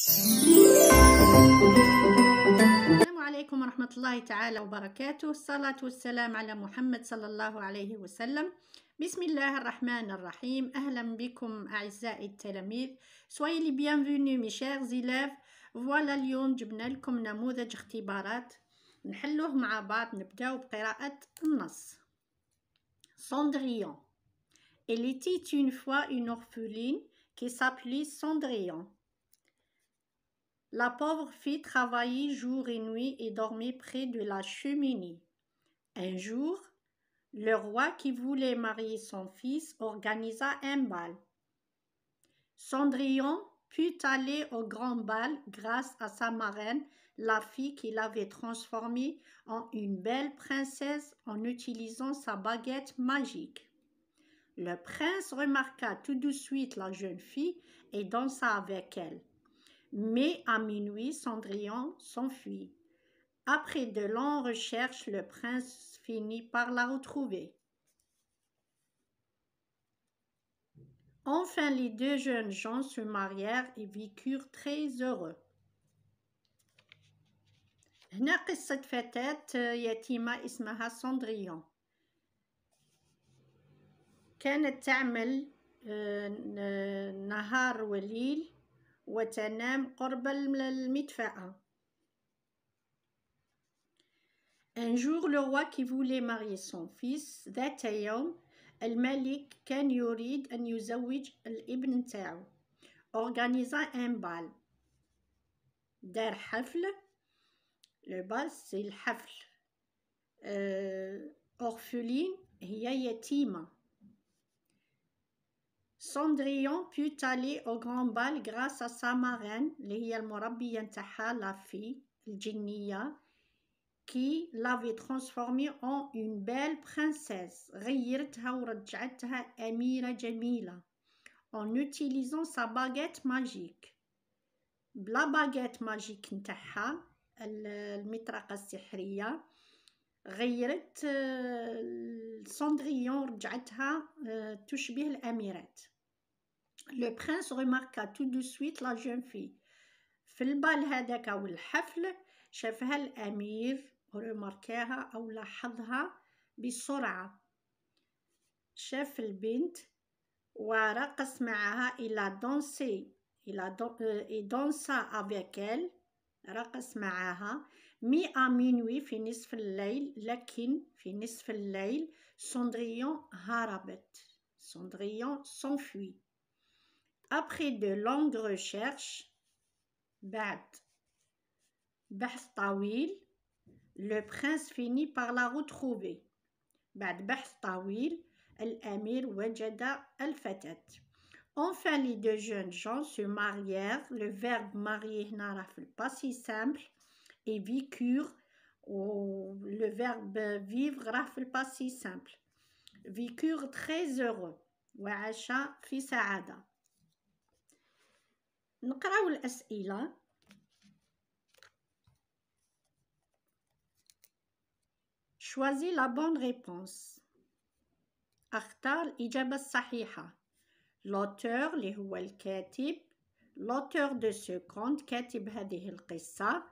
السلام عليكم ورحمة الله تعالى وبركاته. الصلاة والسلام على محمد صلى الله عليه وسلم. بسم الله الرحمن الرحيم. أهلا بكم أعزائي التلاميذ. Soyez les bienvenus mes chers élèves. Voilà اليوم جبنا لكم نموذج اختبارات نحلوه مع بعض. نبداو بقراءة النص. Cendrillon. Il était une fois une orpheline qui s'appelait Cendrillon. La pauvre fille travaillait jour et nuit et dormait près de la cheminée. Un jour, le roi qui voulait marier son fils organisa un bal. Cendrillon put aller au grand bal grâce à sa marraine, la fille qui l'avait transformée en une belle princesse en utilisant sa baguette magique. Le prince remarqua tout de suite la jeune fille et dansa avec elle. Mais à minuit, Cendrillon s'enfuit. Après de longues recherches, le prince finit par la retrouver. Enfin, les deux jeunes gens se marièrent et vécurent très heureux. هنا قصة فتاة يتيمة اسمها سندريون. كانت تعمل نهار وليل وتنام قرب المدفأة. Un jour, le roi qui voulait marier son fils ذات يوم الملك كان يريد أن يزوج الابن نتاعو. organisa un bal. دار حفل. le bal c'est الحفل. orpheline هي يتيمة. Cendrillon put aller au grand bal grâce à sa marraine اللي هي المربية نتاعها la fille الجنية qui l'avait transformée en une belle princesse. غيرتها ورجعتها أميرة جميلة en utilisant sa baguette magique. بلا باغيت ماجيك نتاعها المطرقة السحرية غيرت سندريون رجعتها تشبه الأميرات. Le prince remarqua tout de suite la jeune fille. في البال هذاك أو الحفل شافها الأمير رماركاها أو لاحظها بسرعة. شاف البنت ورقص معها. il a dansé et dansa avec elle. رقص معها. mais à minuit في نصف الليل لكن في نصف الليل Cendrillon هربت. Cendrillon s'enfuit. Après de longues recherches بعد بحث طويل le prince finit par la retrouver. بعد بحث طويل الأمير وجد الفتاة. Enfin les deux jeunes gens se marièrent. Le verbe marier هنا راه في الباسي simple et vécurent. le verbe vivre راه في الباسي simple. vécurent très heureux وعاش في سعادة. نقراو الأسئلة. Choisis la bonne réponse. اختار الإجابة الصحيحة. l'auteur اللي هو الكاتب. l'auteur de ce conte كاتب هذه القصة.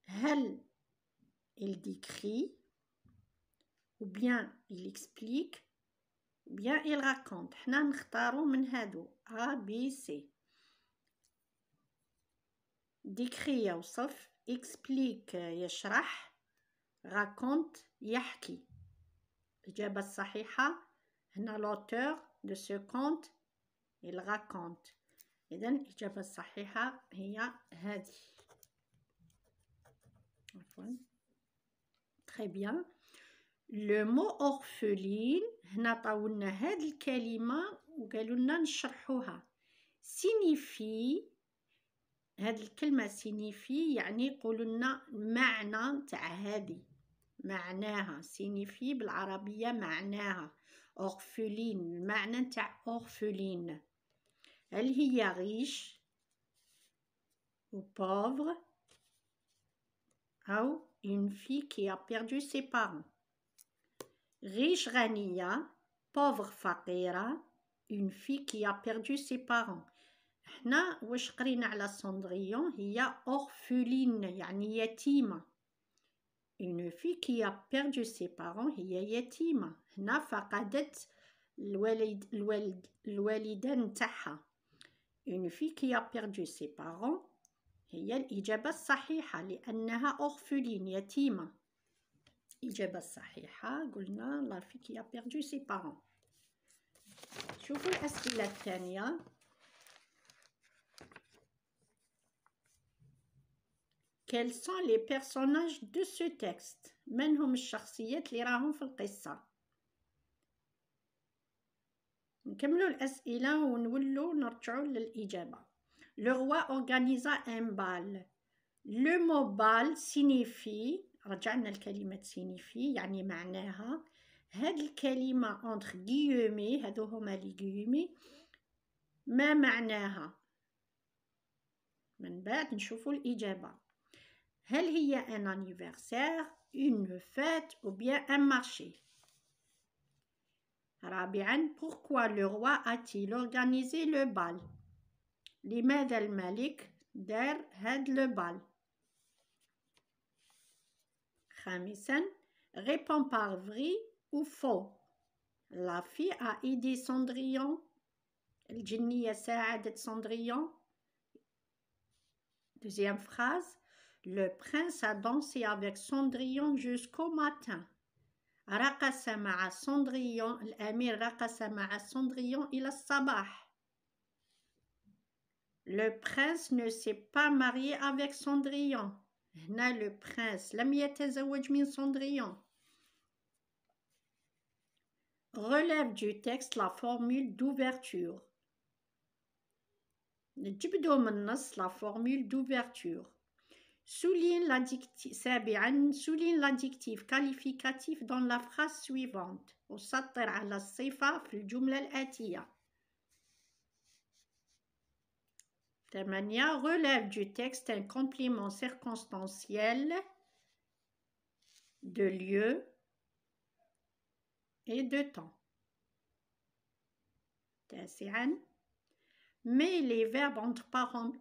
هل il décrit ou bien il explique ou bien il raconte. حنا نختارو من هادو A B C. décrit يوصف. explique يشرح. raconte يحكي. الإجابة الصحيحة هنا l'auteur de ce conte il raconte. إذن الإجابة الصحيحة هي هذه. très bien. le mot orpheline هنا طولنا هذه الكلمة وقالوا لنا نشرحوها. signifie هذه الكلمة signifie يعني يقولوا لنا معنى تاع هذه. معناها signifie بالعربية معناها. orpheline المعنى تاع orpheline. هل هي riche ou pauvre أو une fille qui a perdu ses parents. riche غنية. pauvre فقيرة. une fille qui a perdu ses parents. هنا واش قرينا على سندريون هي أورفولين يعني يتيمة. Une fille qui a perdu ses parents هي يتيمة. هنا فقدت الوالدين تاعها. Une fille qui a perdu ses parents هي الإجابة الصحيحة لأنها أورفولين يتيمة. الإجابة الصحيحة قلنا la fille qui a perdu ses parents. شوفوا الأسئلة الثانية. Quels sont les personnages de ce texte؟ من هم الشخصيات اللي راهم في القصة؟ نكملوا الأسئلة ونولوا نرجعوا للإجابة. Le roi organisa un bal. Le mot bal signifie، رجعنا الكلمة signifie يعني معناها. هاد الكلمة entre guillemets هادو هما لي guillemets ما معناها؟ من بعد نشوفوا الإجابة. هل هي un anniversaire, une fête ou bien un marché؟ رابعا pourquoi le roi a-t-il organisé le bal؟ لماذا الملك دار هاد le bal؟ خامسا réponds par vrai ou faux. La fille a aidé Cendrillon. الجنية ساعدت Cendrillon. Deuxième phrase. Le prince a dansé avec Cendrillon jusqu'au matin. رقص مع Cendrillon. الأمير رقص مع Cendrillon إلى الصباح. Le prince ne s'est pas marié avec Cendrillon. هنا le prince لم يتزوج من Cendrillon. Relève du texte la formule d'ouverture. نجبدوا من النص la formule d'ouverture. Souligne l'adjectif. سابعا souligne l'adjectif qualificatif dans la phrase suivante. وسطر على الصفة في الجملة الآتية. 8. Relève du texte un complément circonstanciel de lieu et de temps. 9. Mets les verbes entre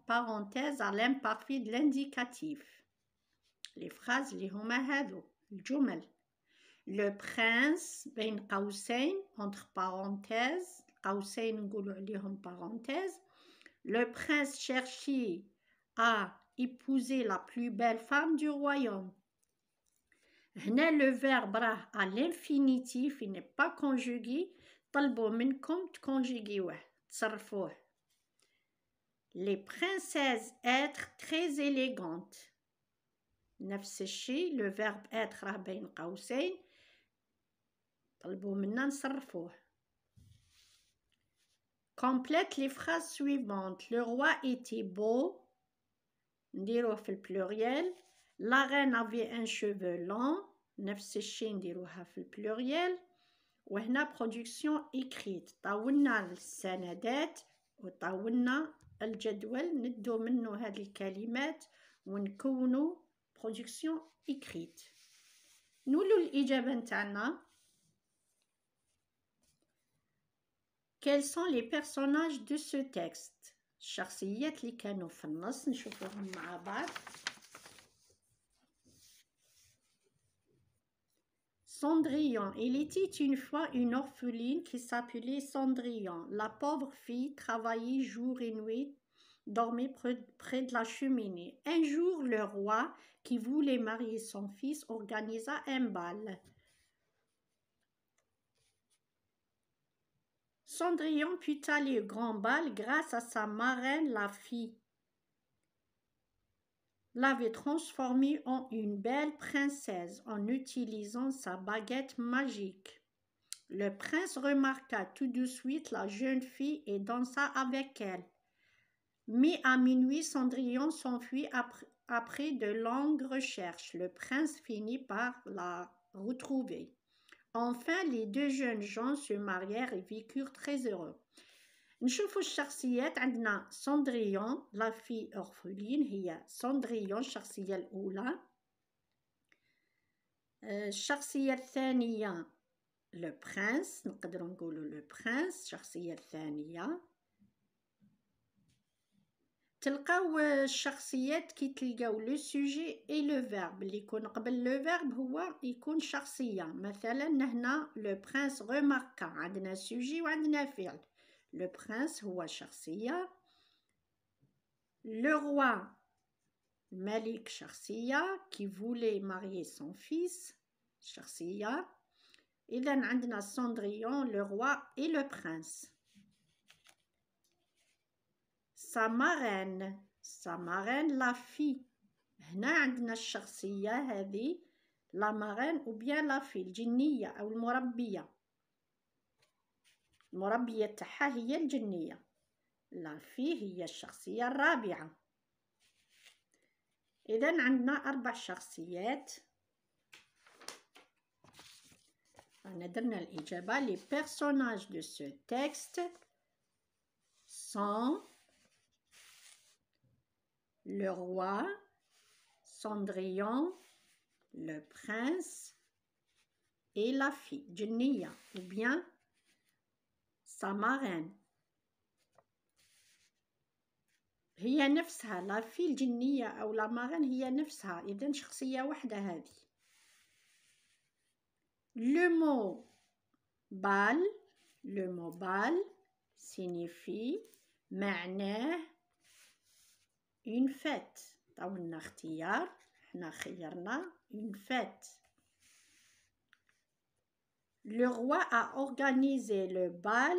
parenthèses à l'imparfait de l'indicatif. Les phrases اللي هما هذو الجمل. Le prince بين قوسين entre parenthèses. قوسين نقولوا عليهم parenthèses. Le prince cherchait à épouser la plus belle femme du royaume. هنا le verbe راه à l'infinitif, il n'est pas conjugué. طلبوا منكم تكونجيجيوه تصرفوه. Les princesses être très élégantes. نفس الشيء le verbe être راه بين قوسين طلبوا منا نصرفوه. Complète les phrases suivantes. Le roi était beau. نديروه في البلوريال. La reine avait un cheveu long. نفس الشيء نديروها في البلوريال. وهنا production écrite. طاولنا السندات وطاولنا الجدول ندو منه هذه الكلمات ونكونوا production écrite. نقولوا الإجابة نتاعنا. Quels sont les personnages de ce texte؟ الشخصيات اللي كانوا في النص نشوفوهم مع بعض. Cendrillon. Il était une fois une orpheline qui s'appelait Cendrillon. La pauvre fille travaillait jour et nuit, dormait près de la cheminée. Un jour, le roi, qui voulait marier son fils, organisa un bal. Cendrillon put aller au grand bal grâce à sa marraine, la fille. L'avait transformée en une belle princesse en utilisant sa baguette magique. Le prince remarqua tout de suite la jeune fille et dansa avec elle. Mais à minuit, Cendrillon s'enfuit après de longues recherches. Le prince finit par la retrouver. Enfin, les deux jeunes gens se marièrent et vécurent très heureux. نشوفوا الشخصيات. عندنا Cendrillon la fille orpheline هي Cendrillon الشخصية الأولى. الشخصية الثانية le prince نقدروا نقولوا le prince الشخصية الثانية. تلقاو الشخصيات كي تلقاو لو سوجي اي لو فيرب، اللي يكون قبل لو فيرب هو يكون شخصية. مثلا هنا لو برنس غوماركا، عندنا سوجي وعندنا فعل. لو برنس هو شخصية، لو روا الملك شخصية، كي فولي ماريي سون فيس شخصية. إذا عندنا سندريون لو روا اي لو برنس. sa marraine la fille. هنا عندنا الشخصية هذه لا مارين أو بيان لا في الجنية أو المربية. المربية تاعها هي الجنية. لا في هي الشخصية الرابعة. إذا عندنا 4 شخصيات. أنا درنا الإجابة. Les personnages de ce texte sont le roi, Cendrillon, le prince et la fille, Djinniya, ou bien sa marraine. هي نفسها لا في الجنية أو لا مارين هي نفسها. إذن شخصية واحدة هذه. Le mot bal signifie معناه une fête. طاولنا اختيار، احنا خيرنا une fête. Le roi a organisé le bal.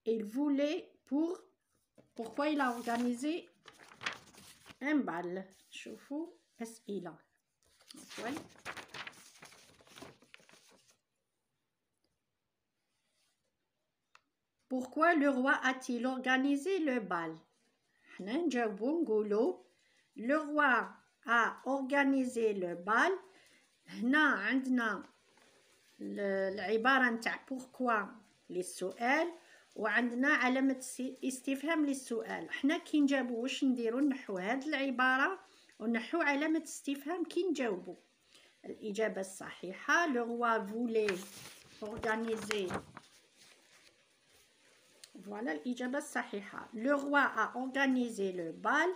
Il voulait pourquoi il a organisé un bal. شوفوا أسئلة. Pourquoi le roi a-t-il organisé le bal? احنا نجاوبوا نقولوا le roi a organisé le bal. هنا عندنا العبارة نتاع pourquoi للسؤال، وعندنا علامة استفهام للسؤال. احنا كي نجاوبوا واش نديروا؟ نحو هاد العبارة ونحو علامة استفهام كي نجاوبوا. الإجابة الصحيحة le roi voulait organiser. Voilà الإجابة الصحيحة. Le roi a organisé le bal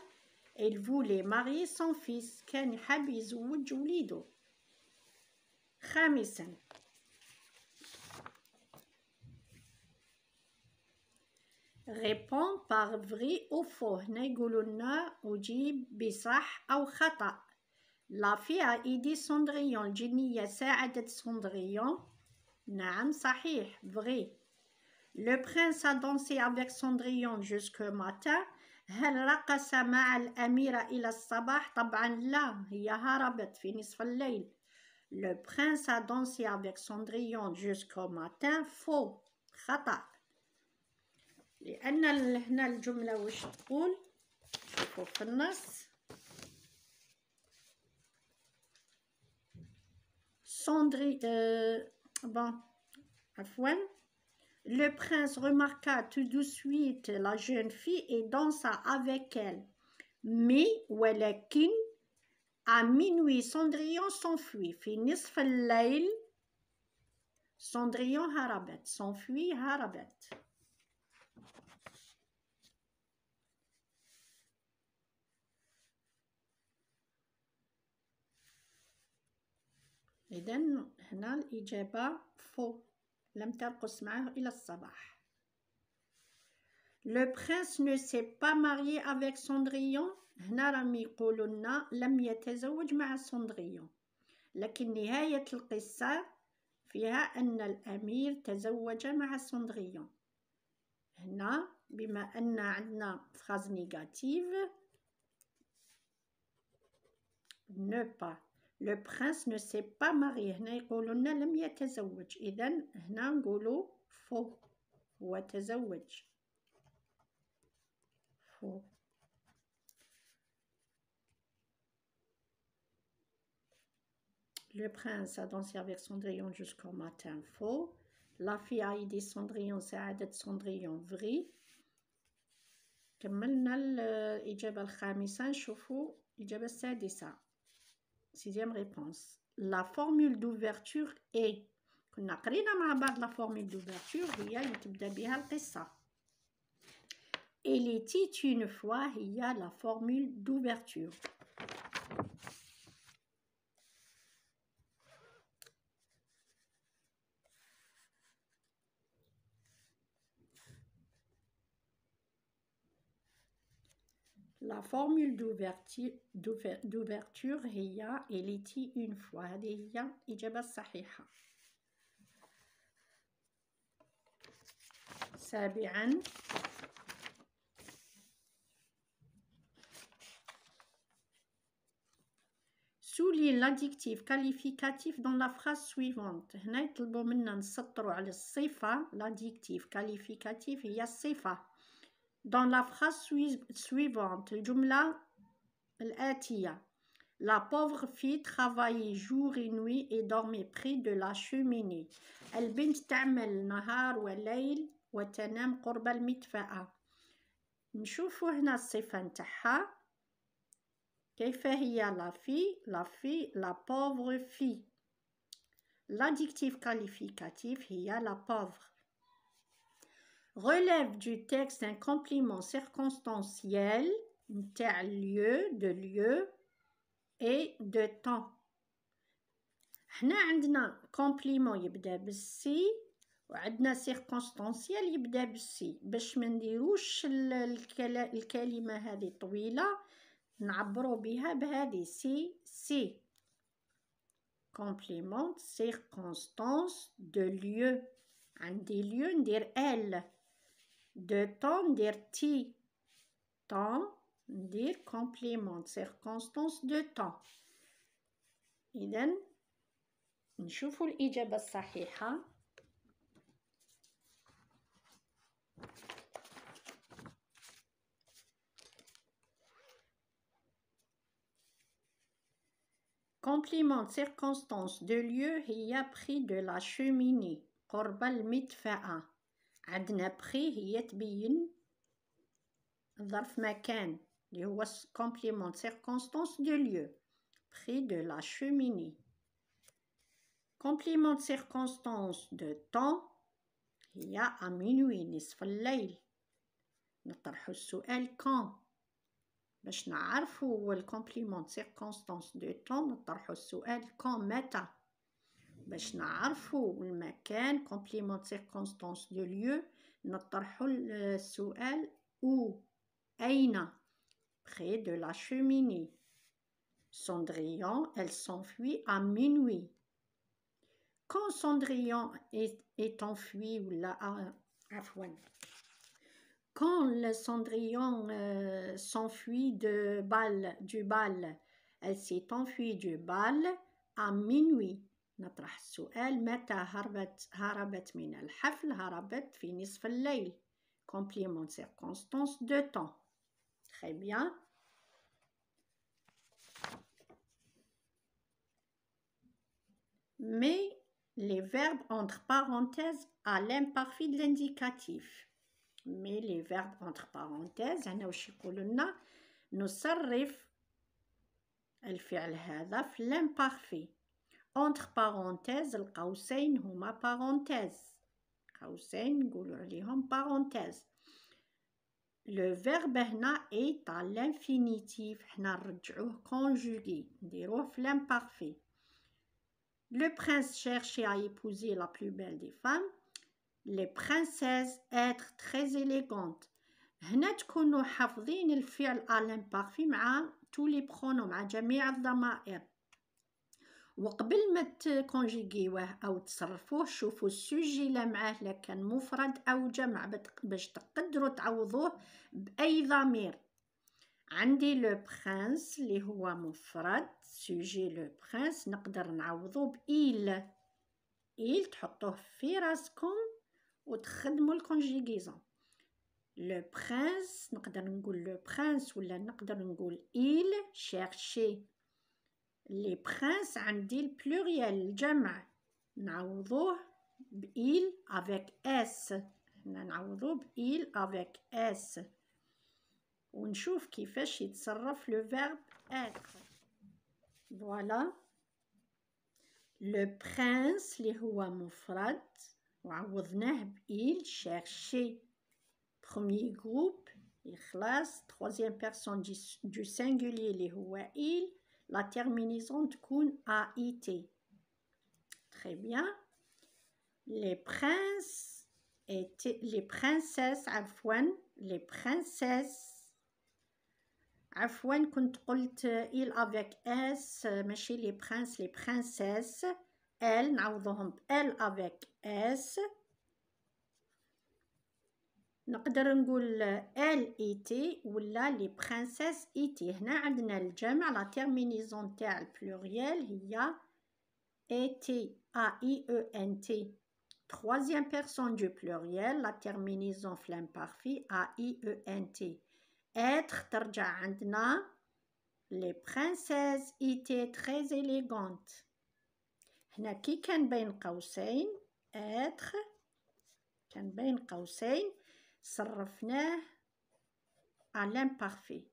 et il voulait marier son fils. كان حاب يزوج وليده. خامسا répond par vrai ou faux. هنا يقولوا لنا أجيب بصح أو خطأ. La fille a aidé Cendrillon. الجنية ساعدت Cendrillon. نعم صحيح vrai. Le prince a dansé avec Cendrillon jusqu'au matin. هل رقص مع الأميرة إلى الصباح؟ طبعا لا، هي هربت في نصف الليل. Le prince a dansé avec Cendrillon jusqu'au matin. faux خطأ. لأن هنا الجملة وش تقول؟ شوفوا في النص. Le prince remarqua tout de suite la jeune fille et dansa avec elle. Mais ولكن à minuit Cendrillon s'enfuit. في نصف الليل Cendrillon هربت. s'enfuit هربت. إذن هنا الإجابة فو، لم ترقص معه إلى الصباح. Le prince ne s'est pas marié avec Cendrillon. هنا راهم يقولوا لنا لم يتزوج مع Cendrillon، لكن نهاية القصة فيها أن الأمير تزوج مع Cendrillon. هنا بما أن عندنا phrase négative ne pas. Le prince ne s'est pas marié. هنا يقولوا لنا لم يتزوج. إذن هنا نقولوا فو، هو تزوج. فو. Le prince a dansé avec Cendrillon jusqu'au matin. Faux. La fille a aidé Cendrillon. ساعدت Cendrillon. Vrai. كملنا الإجابة الخامسة. نشوفوا الإجابة السادسة. Sixième réponse. La formule d'ouverture est. كنا قرينا مع بعض la formule d'ouverture هي اللي تبدأ بها القصة. elle était une fois هي la formule d'ouverture. La formule d'ouverture هي elle était une fois. هذه هي الإجابة الصحيحة. سابعاً souligne l'adjectif qualificatif dans la phrase suivante. هنا يطلبوا منا نسطروا على الصفة. l'adjectif qualificatif هي الصفة. dans la phrase suivante الجملة الآتية. La pauvre fille travaillait jour et nuit et dormait près de la cheminée. البنت تعمل نهار وليل وتنام قرب المدفأة. نشوفوا هنا الصفة نتاعها كيف هي la pauvre fille. L'adjectif qualificatif هي la pauvre. Relève du texte un complément circonstanciel نتاع de lieu et de temps. حنا عندنا complément يبدا بالسي وعندنا circonstanciel يبدا بالسي. باش ما نديروش الكلمة هذه طويلة نعبروا بها بهذه سي. complément circonstance de lieu. عندي lieu ندير ال. de temps ندير تي. temps ندير complément circonstance de temps. إذن نشوفوا الإجابة الصحيحة. complément circonstance de lieu هي près de la cheminée قرب المدفأة. عندنا près هي تبين ظرف مكان اللي هو complément circonstance de lieu près de la cheminée. complément circonstance de temps هي à minuit نصف الليل. نطرح السؤال quand باش نعرفوا الكومبليمون circonstance de temps نطرحوا السؤال quand متى. باش نعرفوا المكان complément circonstance de lieu نطرحوا السؤال où أين. près de la cheminée. Cendrillon, elle s'enfuit à minuit. Quand Cendrillon est enfui ou là, quand le Cendrillon s'enfuit du bal, elle s'est enfuie du bal à minuit. نطرح السؤال متى هربت من الحفل. هربت في نصف الليل. complément circonstance de temps. Très bien. Mais les verbes entre parenthèses à l'imparfait de l'indicatif. Mais les verbes entre parenthèses هنا وش يقولوا لنا نصرف الفعل هذا في l'imparfait. entre parenthèses القوسين هما parenthèses. قوسين نقولوا عليهم parenthèses. le verbe هنا est à l'infinitif. حنا نرجعوه conjugué نديروه في l'imparfait. Le prince cherchait à épouser la plus belle des femmes. Les princesses être très élégantes. هنا تكونوا حافظين الفعل à l'imparfait مع tous les pronoms مع جميع الضمائر. وقبل ما تكونجيجيوه أو تصرفوه شوفوا السوجي اللي معاه لكان مفرد أو جمع باش تقدروا تعوضوه بأي ضمير. عندي لو برنس اللي هو مفرد سوجي لو برنس نقدر نعوضوه بإيل. إيل تحطوه في راسكم وتخدموا الكونجيغيزون. لو برنس نقدر نقول لو برنس ولا نقدر نقول إيل شيرشي. لي برنس عندي البلوريال الجمع نعوضوه بإيل افيك اس. نعوضوه بإيل افيك اس ونشوف كيفاش يتصرف لو فيرب être. فوالا لو برنس اللي هو مفرد وعوضناه بإيل chercher. premier groupe يخلص. troisième personne du singulier اللي هو il. La terminaison تكون AIT. Très bien. Les princes étaient... Les princesses عفوا. Les princesses عفوا كنت قلت il avec S ماشي les princes les princesses. elles نعوضهم ب elle avec S. نقدر نقول elle était ولا les princesses étaient. هنا عندنا الجمع لا terminaison تاع البلوريال هي était A-I-E-N-T. Troisième personne du pluriel la terminaison في l'imparfait A-I-E-N-T. être ترجع عندنا les princesses étaient très élégantes. هنا كي كان بين قوسين être كان بين قوسين صرفناه à l'imparfait.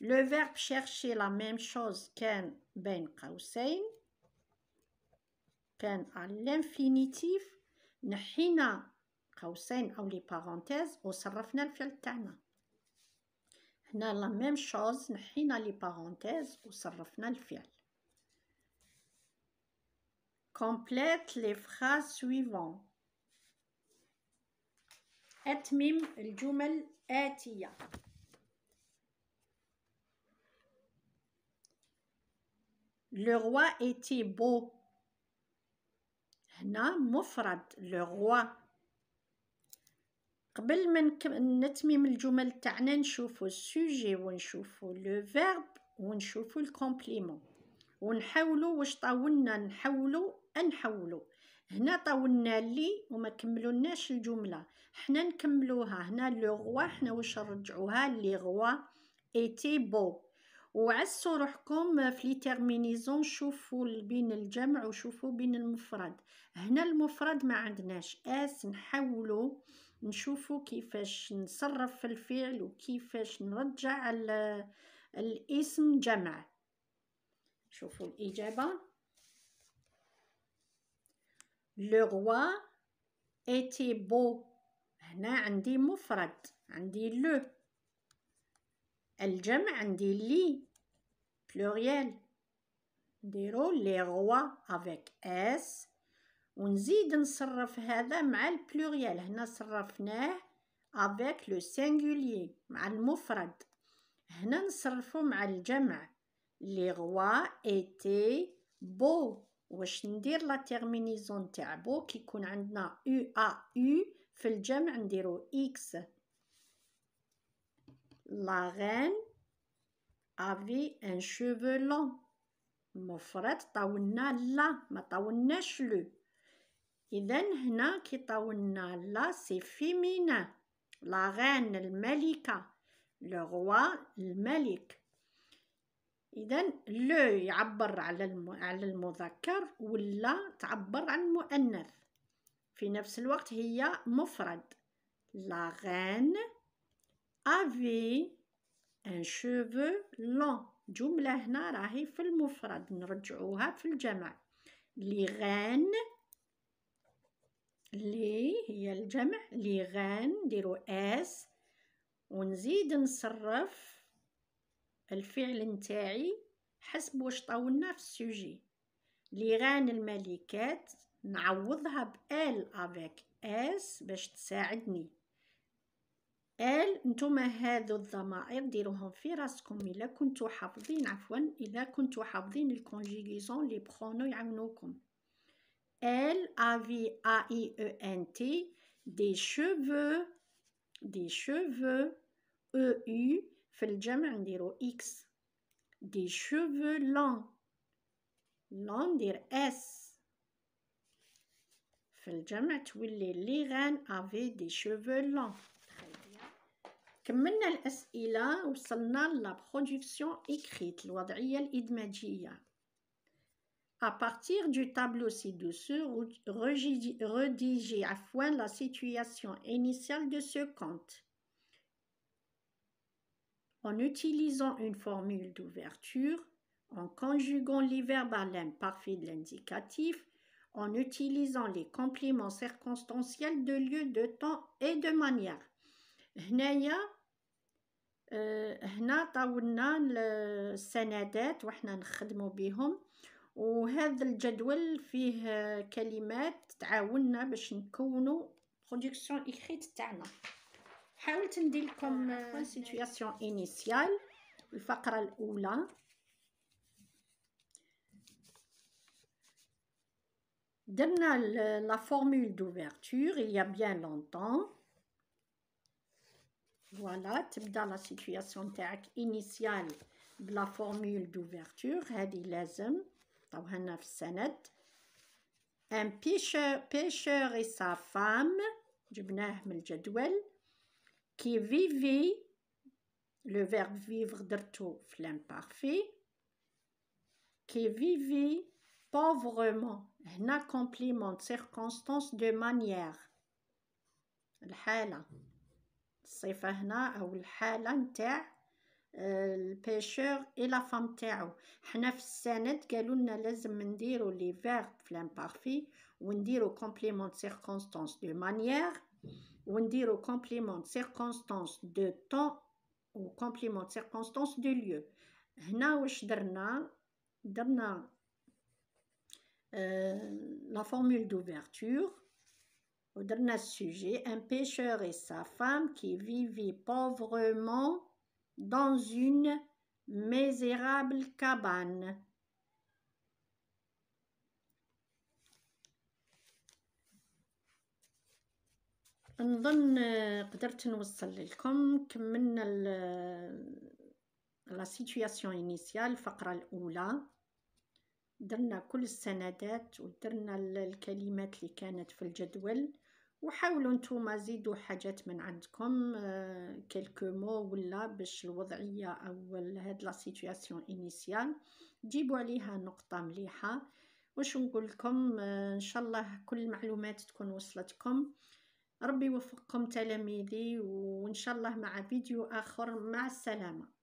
Le verbe chercher la même chose كان بين قوسين كان à l'infinitif. نحينا قوسين أو لي بارونتيز وصرفنا الفعل تاعنا. هنا la même chose نحينا لي بارونتيز وصرفنا الفعل. Complète les phrases suivantes. أتمم الجمل آتية. Le roi était beau. هنا مفرد le roi. قبل ما نتمم الجمل تاعنا نشوفوا السوجي ونشوفوا لو فيرب ونشوفوا الكومبليمون ونحاولوا واش طاولنا نحولوا. هنا طاولنا لي وما كملوناش الجمله. حنا نكملوها. هنا لو غوا حنا واش نرجعوها لي غوا ايتي بو. وعسوا روحكم في لي تيرمينيزون شوفوا بين الجمع وشوفوا بين المفرد. هنا المفرد ما عندناش اس. نحاولوا نشوفوا كيفاش نصرف في الفعل وكيفاش نرجع الاسم جمع. شوفوا الإجابة. Le roi était beau. هنا عندي مفرد عندي لو. الجمع عندي لي pluriel. نديرو les rois avec S ونزيد نصرف هذا مع البلوريال. هنا صرفناه avec le singulier مع المفرد. هنا نصرفه مع الجمع les rois étaient beaux. واش ندير لا تيرمينيزون تاع بو كي يكون عندنا U A U في الجمع نديرو X. La reine avait un cheveu long. مفرد طولنا لا ما طولناش لو. إذن هنا كي طولنا لا سي فيمينا. لا غان الملكة. لو روا الملك. إذن لو يعبر على المذكر ولا تعبر عن المؤنث. في نفس الوقت هي مفرد. لا غان avait un cheveu long. جملة هنا راهي في المفرد نرجعوها في الجمع. لي غان لي هي الجمع. لي غان نديرو اس ونزيد نصرف الفعل نتاعي حسب واش طولنا في السوجي. لي غان الملكات نعوضها ب ال افيك اس باش تساعدني. ال نتوما هذو الضمائر ديروهم في راسكم الا كنتو حافظين اذا كنتو حافظين الكونجيغيزون لي برونو يعاونوكم. Elle avait A-I-E-N-T des cheveux E-U في الجمع نديرو X. des cheveux longs ندير S. في الجمع تولي لي غان avait des cheveux longs. كملنا الأسئلة وصلنا لا برودكسيون écrite الوضعية الإدماجية. À partir du tableau ci-dessus, rédigez la situation initiale de ce conte. En utilisant une formule d'ouverture, en conjuguant les verbes à l'imparfait de l'indicatif, en utilisant les compléments circonstanciels de lieu, de temps et de manière. هنايا هنا طاولنا السندات وحنا نخدمو بهم، وهذا الجدول فيه كلمات تعاوننا باش نكونوا برودكسيون ايكريت تاعنا. حاولت ندير لكم سيتوياسيون انيسيال. الفقرة الأولى درنا لا فورمule d'ouverture il y a bien longtemps. فوالا تبدا لا سيتوياسيون تاعك انيسيال بلا فورمule d'ouverture. هذه لازم طوها لنا في السند. un pêcheur et sa femme جبناه من الجدول. qui vivait le verbe vivre درتو في l'imparfait. qui vivait pauvrement هنا complément de circonstance de manière. الحالة الصفة هنا أو الحالة نتاع البيشور إي لا فام تاعو. حنا في السند قالوا لنا لازم نديرو لي فيرب في l'imparfait ونديرو complément de circonstance de manière ونديرو complément de circonstance de temps و complément de circonstance de lieu. هنا واش درنا la formule d'ouverture ودرنا السوجي un pêcheur et sa femme qui vivaient pauvrement dans une misérable cabane. نظن قدرت نوصل لكم. كملنا لا سيتوياسيون انيسيال الفقرة الأولى، درنا كل السندات ودرنا الكلمات اللي كانت في الجدول، وحاولوا نتوما زيدوا حاجات من عندكم كلكو مو ولا باش الوضعية أو هاد لا سيتوياسيون انيسيال جيبوا عليها نقطة مليحة. واش نقول لكم إن شاء الله كل المعلومات تكون وصلتكم. ربي يوفقكم تلاميذي، وإن شاء الله مع فيديو آخر. مع السلامة.